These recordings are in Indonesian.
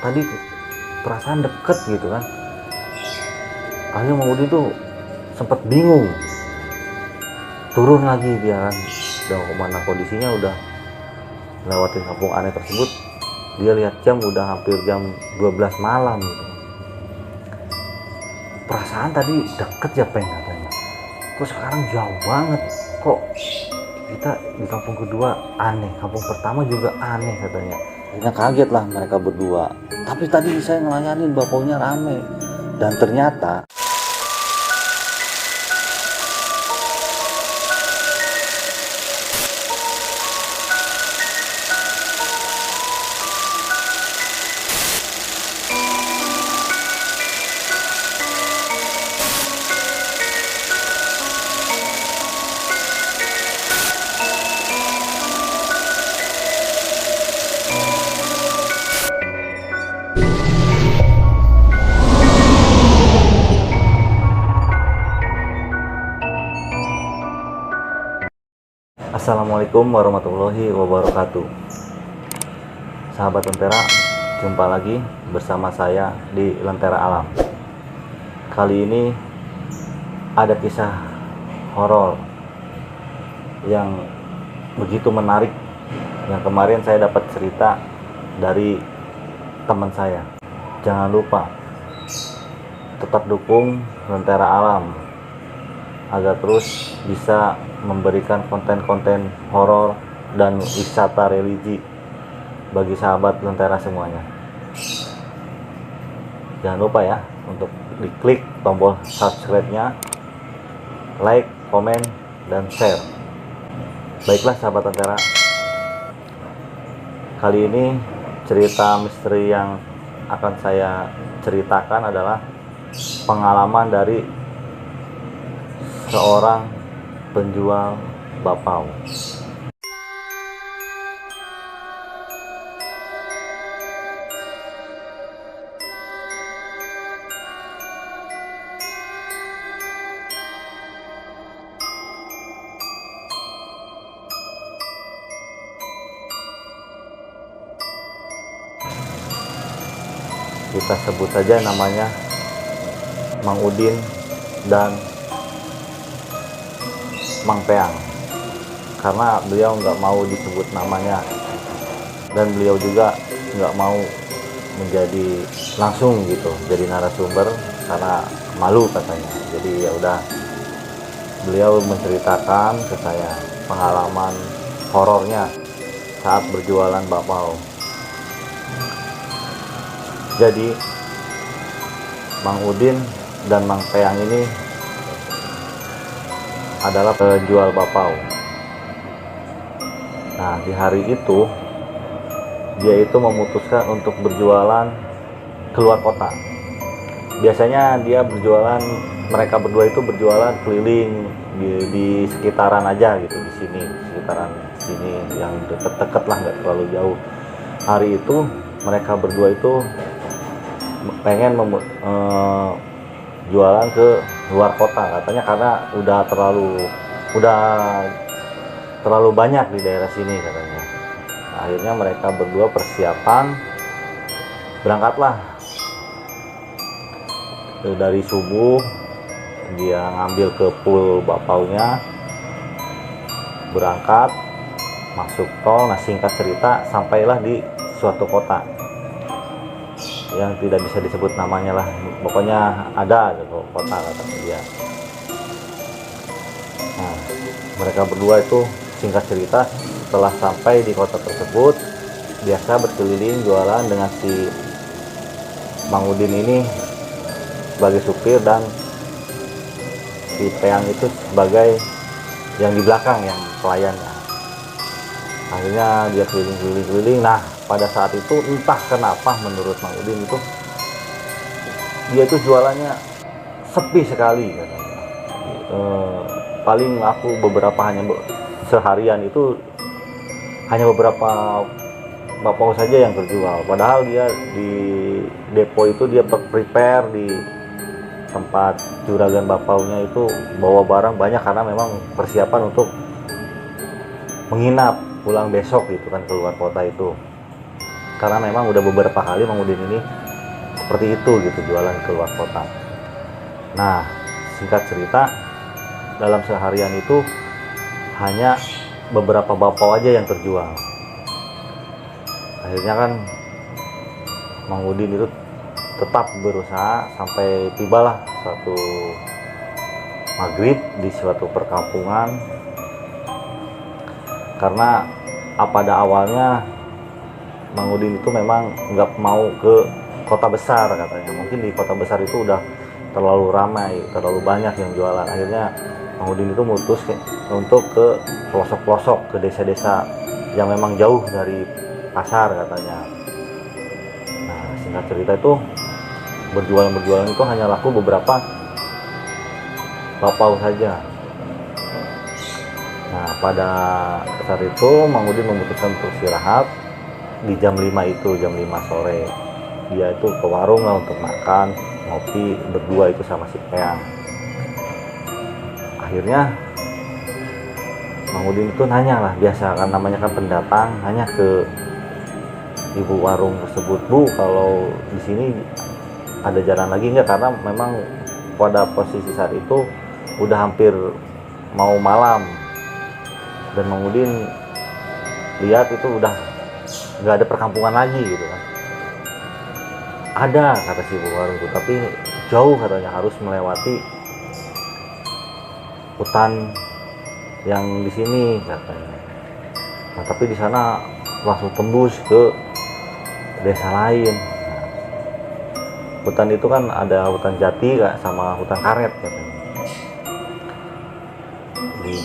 tadi perasaan deket gitu kan. Akhirnya Mang Udin tuh sempet bingung, turun lagi dia kan, udah kemana, kondisinya udah lewatin kampung aneh tersebut. Dia lihat jam udah hampir jam 12 malam gitu. Perasaan tadi deket ya Peng katanya, kok sekarang jauh banget, kok kita di kampung kedua aneh, kampung pertama juga aneh katanya. Akhirnya kaget lah mereka berdua, tapi tadi saya ngelayanin bapaknya rame. Dan ternyata Assalamualaikum warahmatullahi wabarakatuh. Sahabat Lentera, jumpa lagi bersama saya di Lentera Alam. Kali ini ada kisah horor yang begitu menarik, yang kemarin saya dapat cerita dari teman saya. Jangan lupa tetap dukung Lentera Alam agar terus bisa memberikan konten-konten horor dan wisata religi bagi sahabat Lentera semuanya. Jangan lupa ya untuk diklik tombol subscribe-nya, like, komen, dan share. Baiklah sahabat Lentera, kali ini cerita misteri yang akan saya ceritakan adalah pengalaman dari seorang penjual bakpao. Kita sebut saja namanya Mang Udin dan Mang Peang, karena beliau nggak mau disebut namanya dan beliau juga nggak mau menjadi langsung gitu jadi narasumber karena malu katanya. Jadi ya udah, beliau menceritakan ke saya pengalaman horornya saat berjualan bakpao. Jadi Mang Udin dan Mang Peang ini adalah penjual bakpao. Nah, di hari itu dia itu memutuskan untuk berjualan keluar kota. Biasanya dia berjualan, mereka berdua itu berjualan keliling di sekitaran aja gitu, di sini, sekitaran sini yang deket-deket lah, nggak terlalu jauh. Hari itu mereka berdua itu pengen jualan ke luar kota katanya, karena udah terlalu banyak di daerah sini katanya. Nah, akhirnya mereka berdua persiapan, berangkatlah dari subuh. Dia ngambil ke pool bakpaonya, berangkat masuk tol. Nah, singkat cerita sampailah di suatu kota yang tidak bisa disebut namanya lah, pokoknya ada kota katanya dia. Nah, mereka berdua itu singkat cerita setelah sampai di kota tersebut biasa berkeliling jualan dengan si Mang Udin ini sebagai supir dan si Peang itu sebagai yang di belakang, yang pelayannya. Akhirnya dia keliling. Nah, pada saat itu entah kenapa menurut Mang Udin itu dia itu jualannya sepi sekali katanya. Paling aku seharian itu hanya beberapa bakpao saja yang terjual. Padahal dia di depo itu dia prepare di tempat juragan bakpaonya itu bawa barang banyak karena memang persiapan untuk menginap pulang besok gitu kan keluar kota itu. karena memang udah beberapa kali Mang Udin ini seperti itu gitu, jualan ke luar kota. Nah, singkat cerita, dalam seharian itu hanya beberapa bakpao aja yang terjual. Akhirnya kan Mang Udin itu tetap berusaha sampai tibalah suatu maghrib di suatu perkampungan, karena pada awalnya Mang Udin itu memang nggak mau ke kota besar katanya. Mungkin di kota besar itu udah terlalu ramai, terlalu banyak yang jualan. Akhirnya Mang Udin itu mutus untuk ke pelosok-pelosok, ke desa-desa yang memang jauh dari pasar katanya. Nah, singkat cerita itu berjualan itu hanya laku beberapa bakpao saja. Nah, pada saat itu Mang Udin memutuskan untuk istirahat di jam 5 itu, jam 5 sore. Dia itu ke warung lah untuk makan, ngopi berdua itu sama si Eyang. Akhirnya Mang Udin itu nanya lah, biasa kan namanya kan pendatang, nanya ke ibu warung tersebut, "Bu, kalau di sini ada jalan lagi nggak?" Karena memang pada posisi saat itu udah hampir mau malam, dan Mang Udin lihat itu udah nggak ada perkampungan lagi gitu kan. Ada, kata si ibu warung itu, tapi jauh katanya, harus melewati hutan yang di sini katanya. Nah, tapi di sana langsung tembus ke desa lain. Nah, hutan itu kan ada hutan jati sama hutan karet katanya.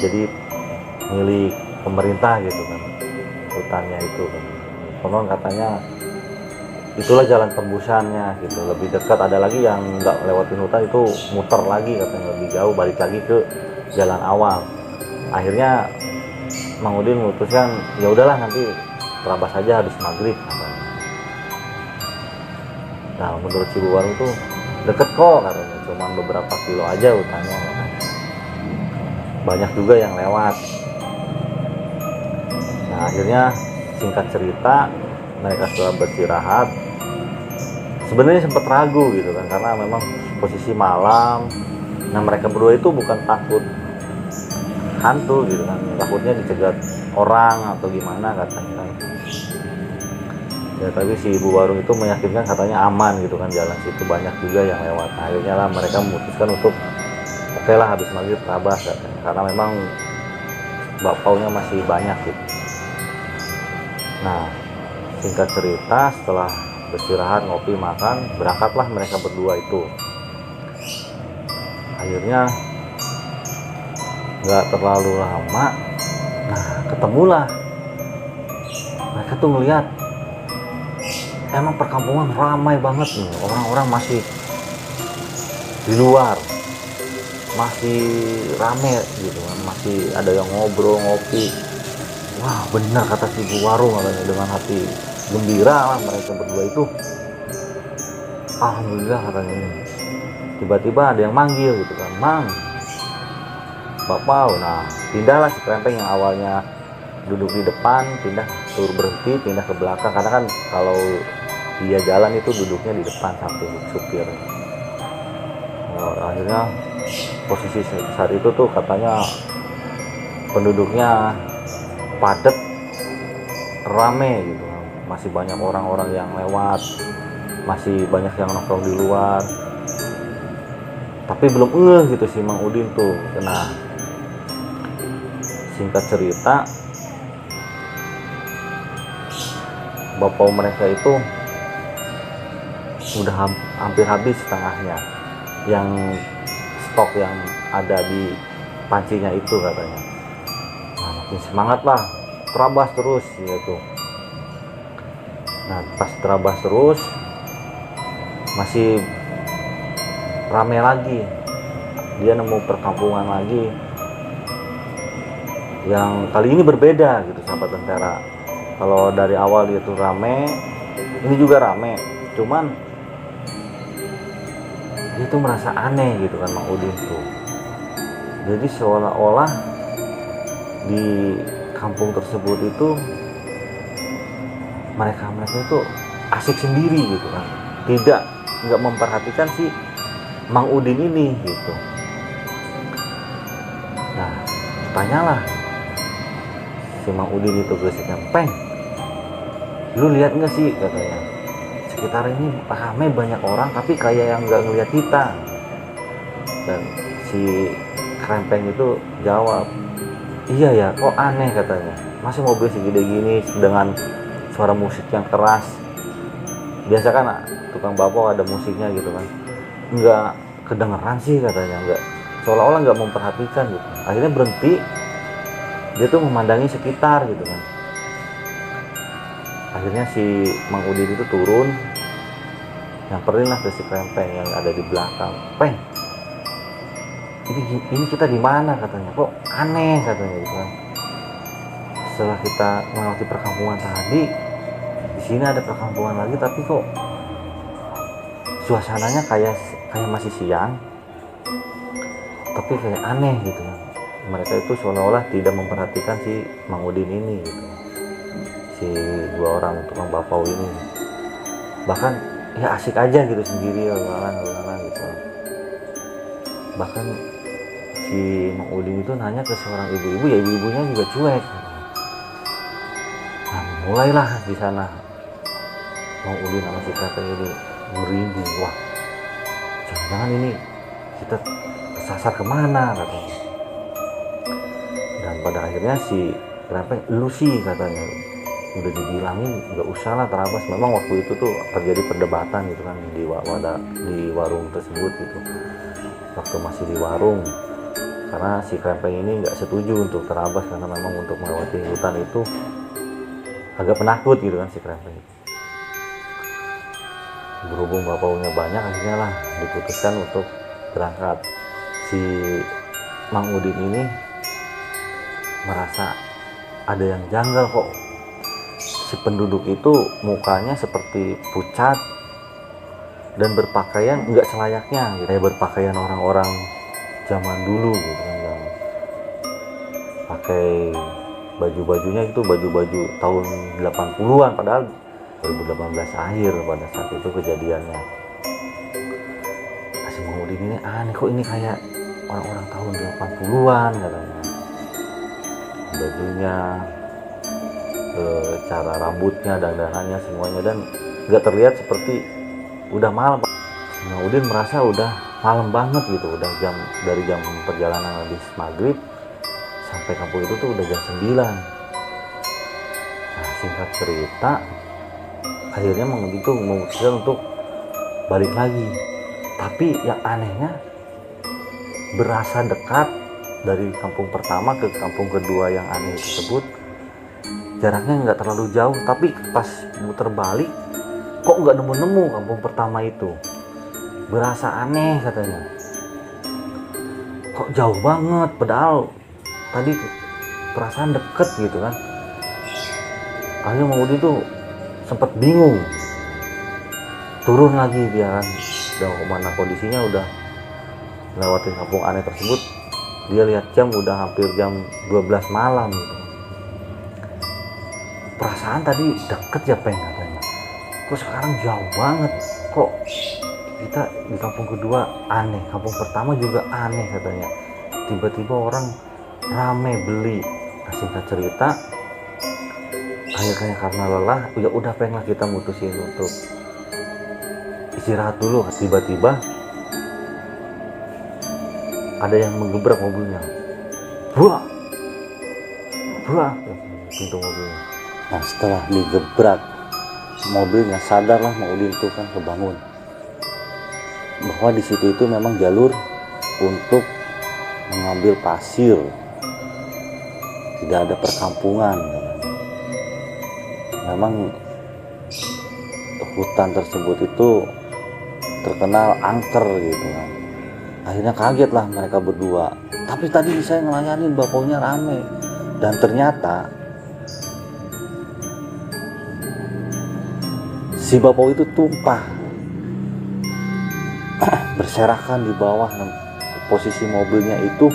Jadi milik pemerintah gitu kan hutannya itu kan. Konon katanya itulah jalan tembusannya gitu. Lebih dekat ada lagi yang nggak lewatin hutan, itu muter lagi katanya lebih jauh, balik lagi ke jalan awal. Akhirnya Mang Udin memutuskan ya udahlah nanti terabas saja habis maghrib katanya. Nah, menurut si Bu Warung tuh deket kok katanya, cuma beberapa kilo aja hutannya katanya. Banyak juga yang lewat. Nah, akhirnya singkat cerita mereka setelah beristirahat sebenarnya sempat ragu gitu kan, karena memang posisi malam. Nah, mereka berdua itu bukan takut hantu gitu kan, takutnya dicegat orang atau gimana katanya kan. Ya, tapi si ibu warung itu meyakinkan katanya aman gitu kan, jalan situ banyak juga yang lewat. Akhirnya lah mereka memutuskan untuk oke lah habis maghrib terabas katanya, karena memang bakpaunya masih banyak gitu. Nah, singkat cerita setelah beristirahat, ngopi, makan, berangkatlah mereka berdua itu. Akhirnya nggak terlalu lama, nah ketemulah. Mereka tuh ngeliat emang perkampungan ramai banget nih, orang-orang masih di luar, masih rame gitu kan, masih ada yang ngobrol, ngopi. Wah, benar kata si ibu warung katanya, dengan hati gembira lah mereka berdua itu. Alhamdulillah katanya ini. Tiba-tiba ada yang manggil gitu kan, "Mang, bakpao." Nah, pindahlah si kerempeng yang awalnya duduk di depan, pindah turun berhenti, pindah ke belakang, karena kan kalau dia jalan itu duduknya di depan samping supir. Nah, akhirnya posisi saat itu tuh katanya penduduknya padat, rame gitu, masih banyak orang-orang yang lewat, masih banyak yang nongkrong di luar. Tapi belum gitu si Mang Udin tuh. Nah, singkat cerita bakpao mereka itu udah hampir habis setengahnya, yang stok yang ada di pancinya itu katanya. Nah, makin semangat lah, terabas terus gitu. Nah, pas terabas terus masih rame lagi, dia nemu perkampungan lagi yang kali ini berbeda gitu sahabat Lentera. Kalau dari awal dia tuh rame, ini juga rame, cuman dia tuh merasa aneh gitu kan Mang Udin tuh. Jadi seolah-olah di kampung tersebut itu mereka itu asik sendiri gitu kan, nggak memperhatikan si Mang Udin ini gitu. Nah, tanyalah si Mang Udin itu ke si Krempeng, lu lihat nggak sih katanya, sekitar ini ramai banyak orang tapi kayak yang nggak ngelihat kita. Dan si Krempeng itu jawab, iya ya, kok aneh katanya, masih mobil segede gini dengan suara musik yang keras. Biasa kan tukang bakpo ada musiknya gitu kan, nggak kedengeran sih katanya, nggak, seolah-olah nggak memperhatikan gitu. Akhirnya berhenti, dia tuh memandangi sekitar gitu kan. Akhirnya si Mang Udin itu turun, nyamperin lah ke si Krempeng yang ada di belakang. Peng, ini kita di mana katanya, kok aneh katanya gitu kan. Setelah kita melewati perkampungan tadi, di sini ada perkampungan lagi tapi kok suasananya kayak masih siang, tapi kayak aneh gitu kan. Mereka itu seolah-olah tidak memperhatikan si Mang Udin ini gitu, si dua orang tukang bakpao ini. Bahkan ya asik aja gitu sendiri lalang gitu. Bahkan si Mang Udin itu nanya ke seorang ibu-ibu, ya ibu-ibunya juga cuek. Nah, mulailah di sana Mang Udin sama si Krempeng ini merinding, wah jangan-jangan ini kita kesasar kemana katanya. Dan pada akhirnya si Krempeng, lu sih katanya, udah dibilangin nggak usah lah terabas. Memang waktu itu tuh terjadi perdebatan gitu kan di warung tersebut gitu, waktu masih di warung, karena si Krempeng ini nggak setuju untuk terabas karena memang untuk melewati hutan itu agak penakut gitu kan si Krempeng. Berhubung bapaunya banyak, akhirnya lah diputuskan untuk berangkat. Si Mang Udin ini merasa ada yang janggal, kok si penduduk itu mukanya seperti pucat dan berpakaian nggak selayaknya gitu. Kayak berpakaian orang-orang zaman dulu gitu kan, yang pakai baju-bajunya itu baju-baju tahun 80-an, padahal 2018 akhir pada saat itu kejadiannya. Si Mang Udin ini aneh, kok ini kayak orang-orang tahun 80-an katanya. Bajunya, cara rambutnya, dandanannya, semuanya, dan nggak terlihat seperti udah malam. Mang Udin merasa udah malam banget gitu, udah dari jam perjalanan habis maghrib sampai kampung itu tuh udah jam 9. Nah, singkat cerita, akhirnya Mang Udin tuh memutuskan untuk balik lagi. Tapi yang anehnya, berasa dekat dari kampung pertama ke kampung kedua yang aneh tersebut, jaraknya nggak terlalu jauh, tapi pas muter balik kok nggak nemu-nemu kampung pertama itu. Berasa aneh katanya, kok jauh banget, padahal tadi perasaan deket gitu kan. Akhirnya Mang Udin tuh sempat bingung, turun lagi dia kan, udah kemana, kondisinya udah lewatin kampung aneh tersebut. Dia lihat jam udah hampir jam 12 malam gitu. Perasaan tadi deket ya Peng katanya, kok sekarang jauh banget, kok kita di kampung kedua aneh, kampung pertama juga aneh katanya, tiba-tiba orang rame beli. Nah, singkat cerita, akhirnya karena lelah, ya udah Peng lah, kita mutusin untuk istirahat dulu. Tiba-tiba ada yang menggebrak mobilnya, buah pintu mobilnya. Nah, setelah digebrak mobilnya, sadarlah Mang Udin itu kan kebangun bahwa di situ itu memang jalur untuk mengambil pasir, tidak ada perkampungan. Memang hutan tersebut itu terkenal angker gitu kan. Akhirnya kaget lah mereka berdua, tapi tadi saya ngelayanin bapaunya rame, dan ternyata si bapau itu tumpah berserakan di bawah. Posisi mobilnya itu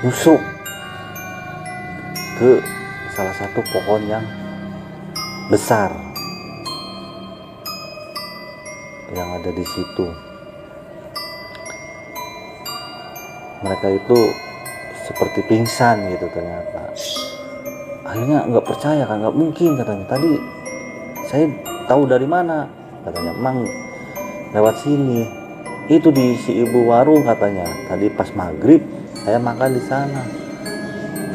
nusuk ke salah satu pohon yang besar yang ada di situ. Mereka itu seperti pingsan gitu ternyata. Akhirnya nggak percaya kan, nggak mungkin katanya, tadi saya tahu dari mana katanya, emang lewat sini, itu di si ibu warung katanya, tadi pas maghrib saya makan di sana.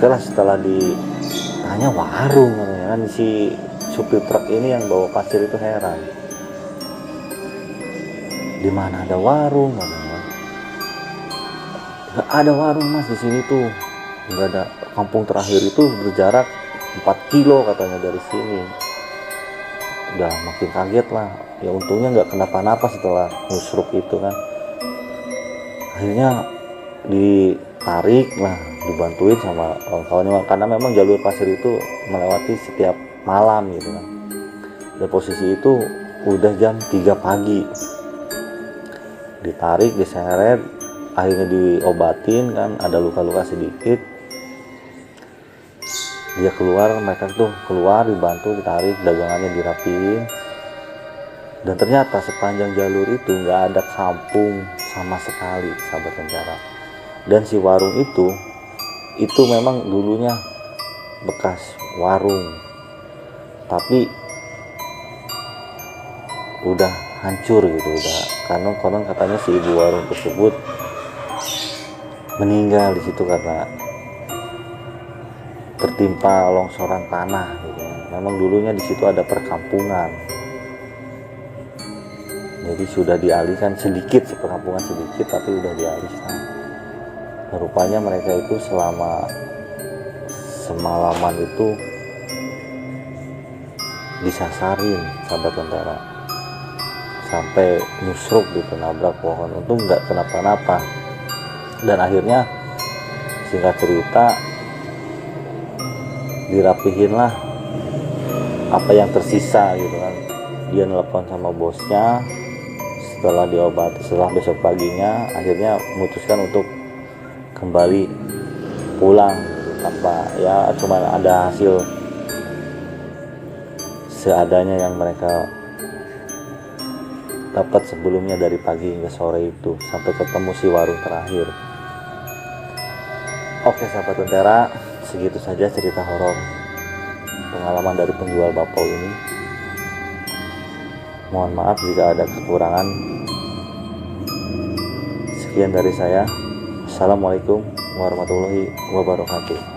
Setelah ditanya warung katanya, kan si supir truk ini yang bawa pasir itu heran, di mana ada warung katanya. Nggak ada warung mas di sini tuh, nggak ada. Kampung terakhir itu berjarak 4 kilo katanya dari sini. Udah makin kaget lah, ya untungnya nggak kenapa-napa setelah nyusruk itu kan. Akhirnya ditarik lah, dibantuin sama kawan-kawannya, karena memang jalur pasir itu melewati setiap malam gitu kan. Dan posisi itu udah jam 3 pagi, ditarik, diseret, akhirnya diobatin kan, ada luka-luka sedikit. Dia keluar, mereka tuh keluar, dibantu, ditarik, dagangannya dirapiin. Dan ternyata sepanjang jalur itu nggak ada kampung sama sekali, sahabat Lentera. Dan si warung itu memang dulunya bekas warung, tapi udah hancur gitu, udah, karena konon katanya si ibu warung tersebut meninggal di situ karena tertimpa longsoran tanah gitu. Memang dulunya di situ ada perkampungan, jadi sudah dialihkan sedikit, perkampungan sedikit, tapi udah dialihkan. Nah, rupanya mereka itu selama semalaman itu disasarin, sahabat Lentera, sampai nyusruk gitu, nabrak pohon. Untung nggak kenapa-napa. Dan akhirnya singkat cerita dirapihin lah apa yang tersisa gitu kan. Dia nelpon sama bosnya, setelah diobati, setelah besok paginya akhirnya memutuskan untuk kembali pulang gitu, tanpa, ya cuma ada hasil seadanya yang mereka dapat sebelumnya dari pagi hingga sore itu, sampai ketemu si warung terakhir. Oke sahabat Lentera, segitu saja cerita horor pengalaman dari penjual bakpao ini. Mohon maaf jika ada kekurangan. Sekian dari saya. Assalamualaikum warahmatullahi wabarakatuh.